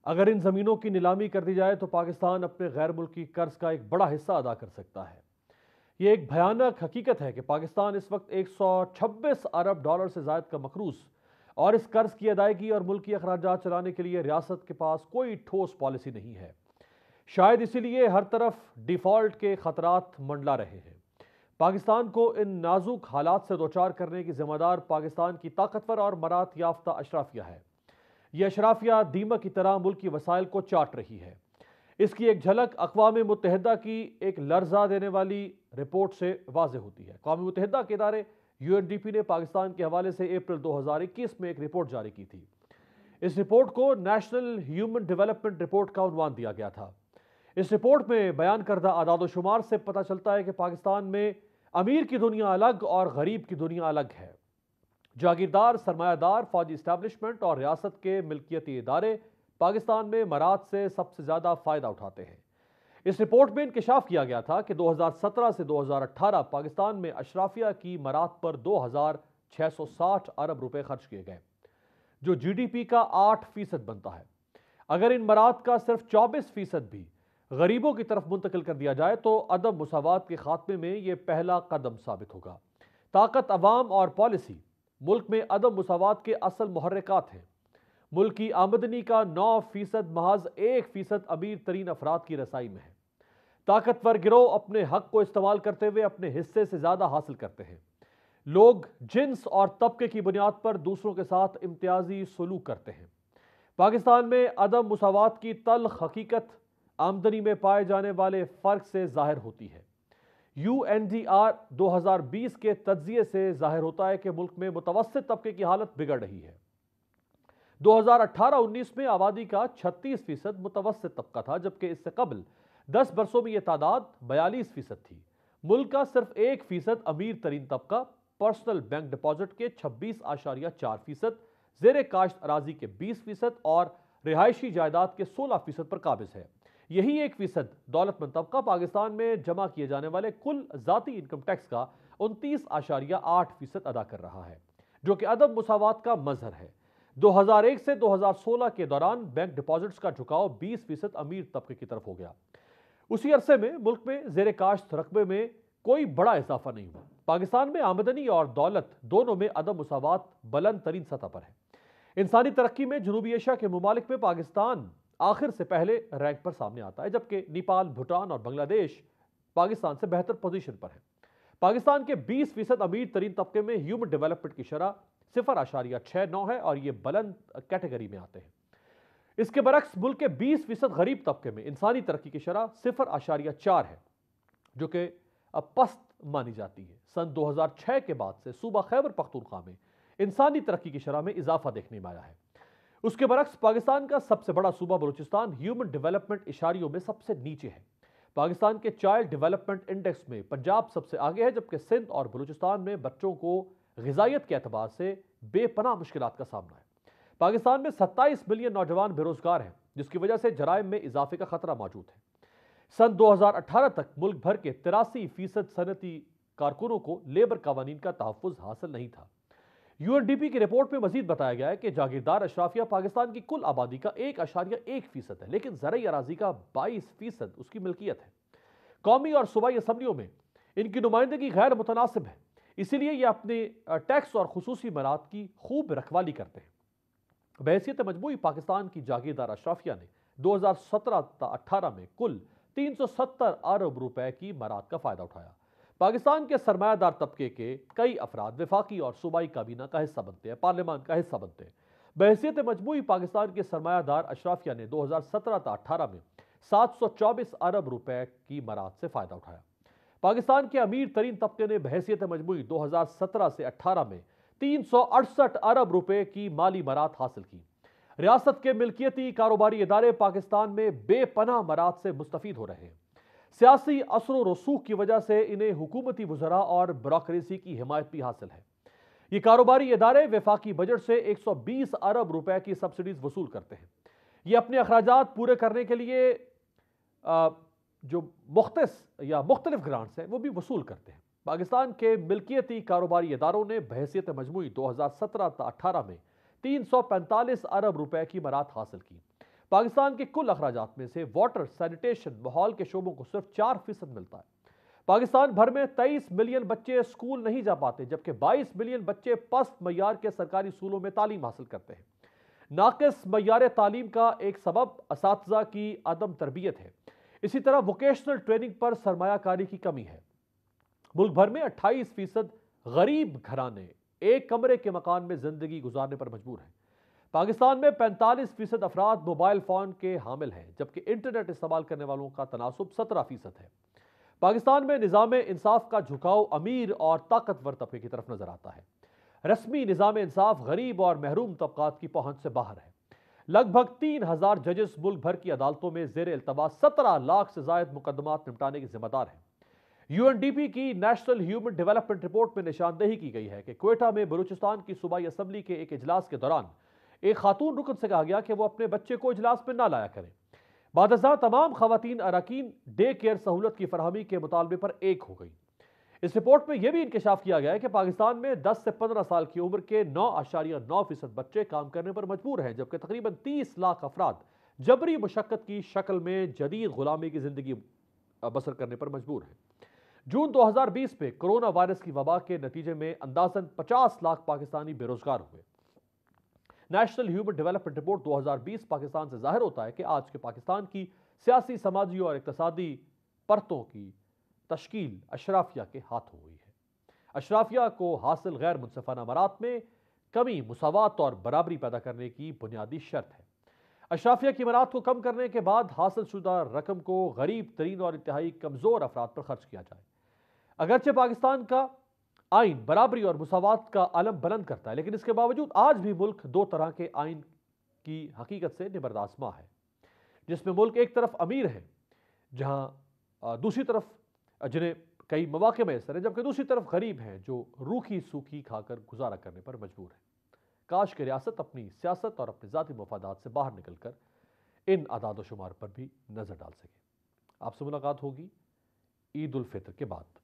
अगर इन ज़मीनों की नीलामी कर दी जाए तो पाकिस्तान अपने गैर मुल्की कर्ज का एक बड़ा हिस्सा अदा कर सकता है। ये एक भयानक हकीकत है कि पाकिस्तान इस वक्त $126 अरब से ज़ायद का मकरूज और इस कर्ज की अदायगी और मुल्की अखराजात चलाने के लिए रियासत के पास कोई ठोस पॉलिसी नहीं है। शायद इसीलिए हर तरफ डिफॉल्ट के खतरात मंडला रहे हैं। पाकिस्तान को इन नाजुक हालात से दोचार करने की जिम्मेदार पाकिस्तान की ताकतवर और मरात याफ्ता अशराफिया है। यह अशराफिया दीमक की तरह मुल्क की वसाइल को चाट रही है। इसकी एक झलक अक़वाम मुत्तहिदा की एक लर्जा देने वाली रिपोर्ट से वाज़ेह होती है। अक़वाम मुत्तहिदा के इदारे UNDP ने पाकिस्तान के हवाले से अप्रैल 2021 में एक रिपोर्ट जारी की थी। इस रिपोर्ट को नेशनल ह्यूमन डेवलपमेंट रिपोर्ट का उन्वान दिया गया था। इस रिपोर्ट में बयान करदा आदाद-ओ-शुमार से पता चलता है कि पाकिस्तान में अमीर की दुनिया अलग और गरीब की दुनिया अलग है। जागीरदार, सरमायादार, फौजी इस्टेब्लिशमेंट और रियासत के मिल्कियती इदारे पाकिस्तान में मरात से सबसे ज़्यादा फ़ायदा उठाते हैं। इस रिपोर्ट में इंकशाफ किया गया था कि 2017 से 2018 पाकिस्तान में अशराफिया की मरात पर 2660 अरब रुपए खर्च किए गए, जो GDP का 8% बनता है। अगर इन मरात का सिर्फ 24% भी गरीबों की तरफ मुंतकिल कर दिया जाए तो अदम मुसावात के खात्मे में यह पहला कदम साबित होगा। ताकत, अवाम और पॉलिसी मुल्क में अदम मुसावात के असल मुहर्रिकात हैं। मुल्क की आमदनी का 9% महज 1% अमीर तरीन अफराद की रसाई में है। ताकतवर गिरोह अपने हक को इस्तेमाल करते हुए अपने हिस्से से ज्यादा हासिल करते हैं। लोग जिन्स और तबके की बुनियाद पर दूसरों के साथ इम्तियाजी सलूक करते हैं। पाकिस्तान में अदम मुसावात की तल्ख हकीकत आमदनी में पाए जाने वाले फर्क से जाहिर होती है। UNDR 2020 के तज्जिए से जाहिर होता है कि मुल्क में मुतवस्सित तबके की हालत बिगड़ रही है। 2018-19 में आबादी का 36% मुतवस्सित तबका था, जबकि इससे कबल 10 बरसों में यह तादाद 42% थी। मुल्क का सिर्फ 1% अमीर तरीन तबका पर्सनल बैंक डिपॉजिट के 26.4%, ज़ेरे काश्त अराजी के 20% और रिहायशी जायदाद के 16% पर काबिज है। यही 1% दौलतमंद तबका पाकिस्तान में जमा किए जाने वाले कुल जाती इनकम टैक्स का 29.8% अदा कर रहा है, जो कि अदम मुसावात का मजहर है। 2001 से 2016 के दौरान बैंक डिपॉजिट्स का झुकाव 20% अमीर तबके की तरफ हो गया। उसी अरसे में मुल्क में ज़ेरे काश्त रकबे में कोई बड़ा इजाफा नहीं हुआ। पाकिस्तान में आमदनी और दौलत दोनों में अदम मुसावात बुलंद तरीन सतह पर है। इंसानी तरक्की में जनूबी एशिया के मुमालिक में पाकिस्तान आखिर से पहले रैंक पर सामने आता है, जबकि नेपाल, भूटान और बांग्लादेश पाकिस्तान से बेहतर पोजीशन पर है। पाकिस्तान के 20% अमीर तरीन तबके में ह्यूमन डेवलपमेंट की शरह 0.69 है और ये बुलंद कैटेगरी में आते हैं। इसके बरक्स मुल्क के 20% गरीब तबके में इंसानी तरक्की की शरह 0.4 है, जो कि पस्त मानी जाती है। सन 2006 के बाद से सूबा खैबर पख्तूनख्वा में इंसानी तरक्की की शरह में इजाफा देखने में आया है। उसके बरक्स पाकिस्तान का सबसे बड़ा सूबा बलूचिस्तान ह्यूमन डेवलपमेंट इशारियों में सबसे नीचे है। पाकिस्तान के चाइल्ड डेवलपमेंट इंडेक्स में पंजाब सबसे आगे है, जबकि सिंध और बलूचिस्तान में बच्चों को ग़िज़ाइयत के एतबार से बेपनाह मुश्किलात का सामना है। पाकिस्तान में 27 मिलियन नौजवान बेरोजगार हैं, जिसकी वजह से जराइम में इजाफे का खतरा मौजूद है। सन 2018 तक मुल्क भर के 83% सनती कारकुनों को लेबर कवानीन का तहफ़्फ़ुज़ हासिल नहीं था। UNDP की रिपोर्ट में मजीद बताया गया है कि जागीरदार अशराफिया पाकिस्तान की कुल आबादी का 1.1% है, लेकिन ज़रई अराजी का 22% उसकी मिल्कियत है। कौमी और सूबाई असम्बलियों में इनकी नुमाइंदगी गैर मुतनासिब है, इसीलिए ये अपने टैक्स और खुसूसी मरात की खूब रखवाली करते हैं। बहैसियत मजमूई पाकिस्तान की जागीरदार अशराफिया ने 2017-18 में कुल 370 अरब रुपए की मरात का फ़ायदा उठाया। पाकिस्तान के सरमायादार तबके के कई अफराद वफाकी और सूबाई काबीना का हिस्सा बनते हैं, पार्लियामान का हिस्सा बनते हैं। बहैसियत मजमूई पाकिस्तान के सरमायादार अशराफिया ने 2017-18 में 724 अरब रुपए की मरात से फ़ायदा उठाया। पाकिस्तान के अमीर तरीन तबके ने बहैसियत मजमूई 2017 से 18 में 368 अरब रुपए की माली मरात हासिल की। रियासत के मिल्कियती कारोबारी इदारे पाकिस्तान में बेपनाह मरात से मुस्तफीद हो रहे हैं। सियासी असर व रसूख की वजह से इन्हें हुकूमती वज़रा और ब्यूरोक्रेसी की हिमायत भी हासिल है। ये कारोबारी इदारे वफाकी बजट से 120 अरब रुपए की सब्सिडीज वसूल करते हैं। ये अपने अखराजात पूरे करने के लिए जो मुख्तलिफ ग्रांट्स हैं वो भी वसूल करते हैं। पाकिस्तान के मिल्कियती कारोबारी इदारों ने बहैसियत मजमूई 2017-18 में 345 अरब रुपए की मरात हासिल की। पाकिस्तान के कुल अखराजात में से वाटर, सैनिटेशन, माहौल के शोबों को सिर्फ 4% मिलता है। पाकिस्तान भर में 23 मिलियन बच्चे स्कूल नहीं जा पाते, जबकि 22 मिलियन बच्चे पस्त मयार के सरकारी स्कूलों में तालीम हासिल करते हैं। नाकिस मयार तालीम का एक सबब असातिज़ा की अदम तरबियत है। इसी तरह वोकेशनल ट्रेनिंग पर सरमायाकारी की कमी है। मुल्क भर में 28% गरीब घराने एक कमरे के मकान में जिंदगी गुजारने पर मजबूर हैं। पाकिस्तान में 45% अफराद मोबाइल फोन के हामिल हैं, जबकि इंटरनेट इस्तेमाल करने वालों का तनासुब 17% है। पाकिस्तान में निज़ाम इंसाफ का झुकाव अमीर और ताकतवर तबके की तरफ नजर आता है। रस्मी निज़ाम इंसाफ गरीब और महरूम तबकात की पहुंच से बाहर है। लगभग 3000 जजेस मुल्क भर की अदालतों में ज़ेर इल्तवा 17 लाख से ज़ायद मुकदमात निपटाने के जिम्मेदार हैं। UNDP की नेशनल ह्यूमन डेवलपमेंट रिपोर्ट में निशानदेही की गई है कि क्वेटा में बलूचिस्तान की सूबाई असम्बली के एक इजलास के दौरान एक खातून रुकन से कहा गया कि वो अपने बच्चे को इजलास में ना लाया करें। बादशाह तमाम खवातीन अराकीन डे केयर सहूलत की फरहमी के मुतालबे पर एक हो गई। इस रिपोर्ट में यह भी इंकशाफ किया गया है कि पाकिस्तान में 10 से 15 साल की उम्र के 9.9% बच्चे काम करने पर मजबूर हैं, जबकि तकरीबन 30 लाख अफराद जबरी मुशक्कत की शक्ल में जदीद गुलामी की जिंदगी बसर करने पर मजबूर हैं। जून 2020 में कोरोना वायरस की वबा के नतीजे में अंदाजन 50 लाख पाकिस्तानी बेरोजगार हुए। National human development report 2020 Pakistan से जाहिर होता है कि आज के पाकिस्तान की सियासी, समाजी और इक्तसादी परतों की तश्कील अशराफिया के हाथों हुई है। अशराफिया को हासिल गैर मुनसिफाना मरात में कमी, मुसावात और बराबरी पैदा करने की बुनियादी शर्त है। अशराफिया की मरात को कम करने के बाद हासिल शुदा रकम को गरीब तरीन और इंतहाई कमजोर अफराद पर खर्च किया जाए। अगरचे पाकिस्तान का आइन बराबरी और मुसावात का अलम बुलंद करता है, लेकिन इसके बावजूद आज भी मुल्क दो तरह के आइन की हकीकत से निबरदास्मा है, जिसमें मुल्क एक तरफ अमीर है जहां दूसरी तरफ जिन्हें कई मौके मैसर हैं, जबकि दूसरी तरफ गरीब हैं जो रूखी सूखी खाकर गुजारा करने पर मजबूर है। काश की रियासत अपनी सियासत और अपने ज़ाती मफादात से बाहर निकलकर इन आदाद व शुमार पर भी नजर डाल सके। आपसे मुलाकात होगी ईद उल फितर के बाद।